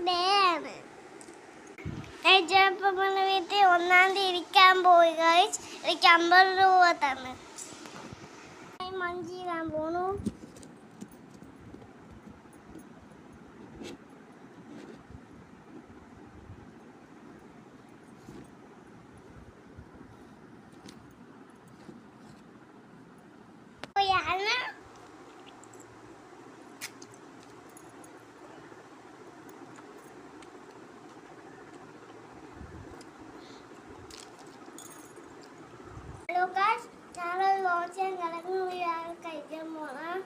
ഡേയാണ്. വീട്ടിൽ 1-ാം തീയതി ഇരിക്കാൻ പോയി ഗൈസ്. എനിക്ക് 50 രൂപ തന്നു. മഞ്ചിടാൻ പോണു. ഹലോ ഗൈസ്, ഞങ്ങൾ ലോഡ്ജിൽ കിടന്ന് കഴിക്കാൻ പോകാം.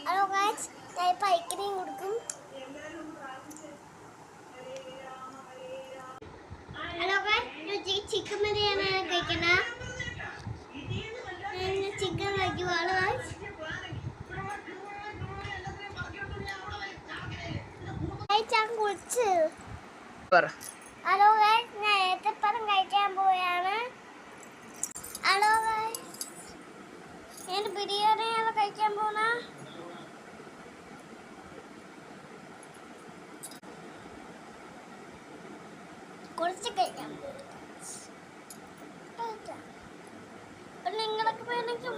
ഹലോ ഗൈസ്, ഞാൻ ഇപ്പം ഐസ്ക്രീം കൊടുക്കും. ഹലോ ഗൈസ്, ചിക്കൻ ബിരിയാണി കഴിക്കണ. ചിക്കൻ കഴിക്കുവാണ് ഗൈസ്. ഞാൻ കുളിച്ച്. ഹലോ ഗൈസ്, ഞാൻ ഏത്തപ്പഴം കഴിക്കാൻ പോയാണ്. ഹലോ ഗൈസ്, ഞാൻ ബിരിയാണിയാണ് കഴിക്കാൻ പോണ. കുറച്ച് കഴിക്കാൻ പോകും. നിങ്ങളൊക്കെ വേണമെങ്കിൽ